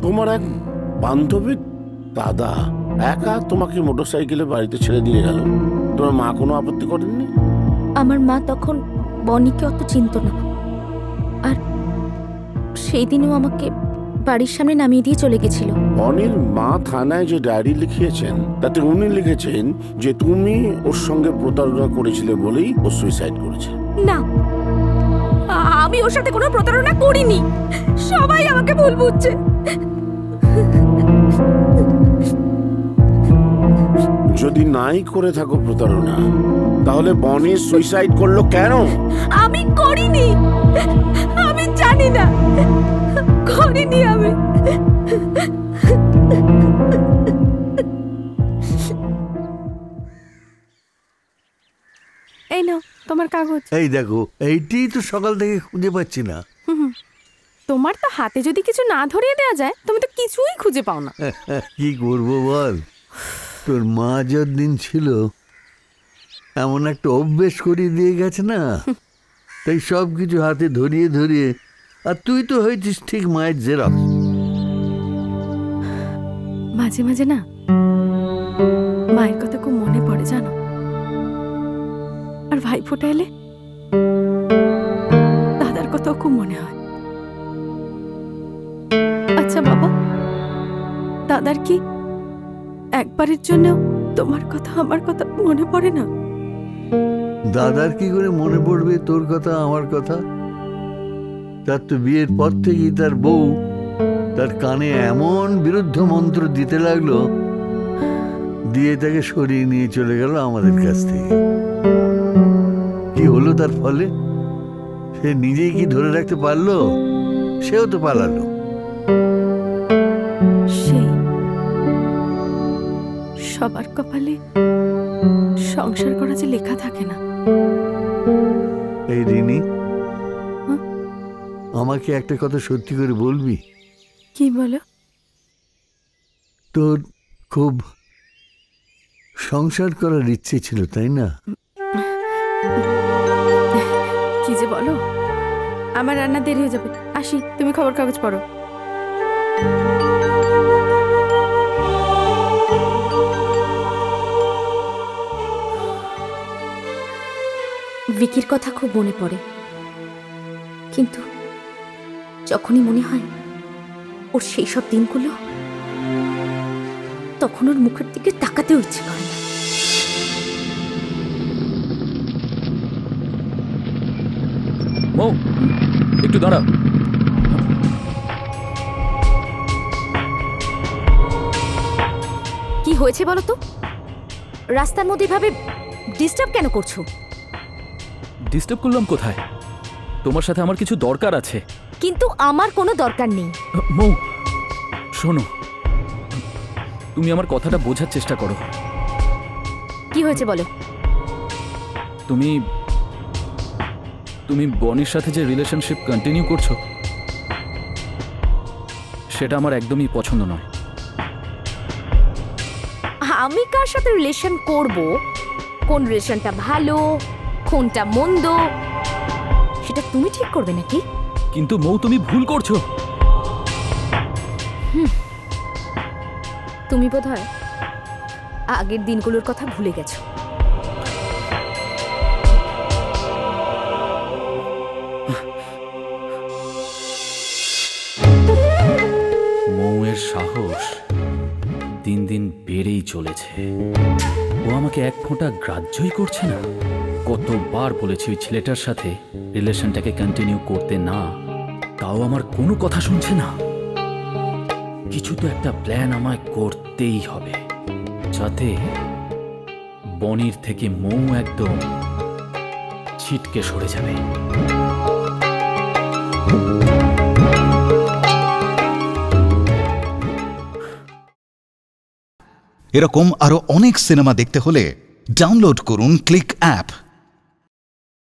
তোমার এক বান্ধবীর দাদা একা তোমাকে মোটরসাইকেলে বাড়িতে ছেড়ে দিয়ে গেল, তোমার মা কোনো আপত্তি করেননি? আমার মা তখন বনিকে অত চিনত না, আর সেই দিনও আমাকে বাড়ির সামনে নামিয়ে দিয়ে চলে গেছিল। বনির মা থানায় যে ডায়েরি লিখিয়েছেন তাতে উনি লিখেছেন যে তুমি ওর সঙ্গে প্রতারণা করেছিলে বলেই ও সুইসাইড করেছে। না, আমি ওর সাথে কোনো প্রতারণা করিনি, সবাই আমাকে ভুল বুঝছে। যদি নাই করে থাকো প্রতারণা, তাহলে বনি সুইসাইড করলো কেন? আমি করিনি, আমি জানি না, করিনি আমি। এই নাও তোমার কাগজ। এই দেখো, এইটাই তো সকাল থেকে খুঁজে পাচ্ছি না। তোমার তো হাতে যদি কিছু না ধরিয়ে দেওয়া যায়, তুমি তো কিছুই খুঁজে পাও না। কি করবো বল, তোর মা যতদিন ছিল এমন একটা অভ্যেস করিয়ে দিয়ে গেছে না, তাই সব কিছু হাতে ধরিয়ে ধরিয়ে, আর তুই তো হয়েছিস ঠিক মায়ের জেরক্স। মাঝে মাঝে না মায়ের কথা খুব মনে পড়ে জানো, আর ভাই ফোঁটা এলে দাদার কথাও খুব মনে হয়। আচ্ছা বাবা, দাদার কি একবারের জন্য তোমার কথা আমার কথা মনে পড়ে না? দাদার কি করে মনে পড়বে তোর কথা আমার কথা? তার তো বিয়ের পর থেকেই তার বউ তার কানে এমন বিরুদ্ধ মন্ত্র দিতে লাগলো, দিয়ে তাকে সরিয়ে নিয়ে চলে গেল আমাদের কাছ থেকে। কি হলো তার ফলে? সে নিজেই কি ধরে রাখতে পারলো? সেও তো পালালো। সবার কপালে সংসার করা যে লেখা থাকে না। এই রিনি, আমাকে একটা কথা সত্যি করে বলবি? কি বলো? তোর খুব সংসার করার ইচ্ছে ছিল, তাই না? কি যে বলো, আমার রান্না দেরি হয়ে যাবে, আসি, তুমি খবর কাগজ পড়ো। ভিকির কথা খুব মনে পড়ে, কিন্তু যখনই মনে হয় ওর সেই সব দিনগুলো, তখন ওর মুখের দিকে তাকাতেও ইচ্ছে করে না। মৌ, একটু দাঁড়াও। কি হয়েছে বলো তো? রাস্তার মধ্যে ভাবে ডিস্টার্ব কেন করছো? ডিস্টার্ব করলাম কোথায়? তোমার সাথে আমার কিছু দরকার আছে। কিন্তু আমার কোনো দরকার নেই। মৌ শোনো, তুমি আমার কথাটা বোঝার চেষ্টা করো। কি হয়েছে বলো? তুমি তুমি বনির সাথে যে রিলেশনশিপ কন্টিনিউ করছো, সেটা আমার একদমই পছন্দ নয়। আমি কার সাথে রিলেশন করব, কোন রিলেশনটা ভালো কোনটা মন্দ, সেটা তুমি ঠিক করবে নাকি? কিন্তু মৌ, তুমি ভুল করছো। তুমি বোধহয় আগের দিনগুলোর কথা ভুলে গেছো। মৌয়ের সাহস দিন দিন বেড়েই চলেছে। ও আমাকে এক ফোঁটা গ্রাহ্যই করছে না। কতবার বলেছি ওই ছেলেটার সাথে রিলেশনটাকে কন্টিনিউ করতে না, তাও আমার কোনো কথা শুনছে না। কিছু তো একটা প্ল্যান আমায় করতেই হবে, যাতে বনির থেকে মৌ একদম ছিটকে সরে যাবে। এরকম আরো অনেক সিনেমা দেখতে হলে ডাউনলোড করুন ক্লিক অ্যাপ।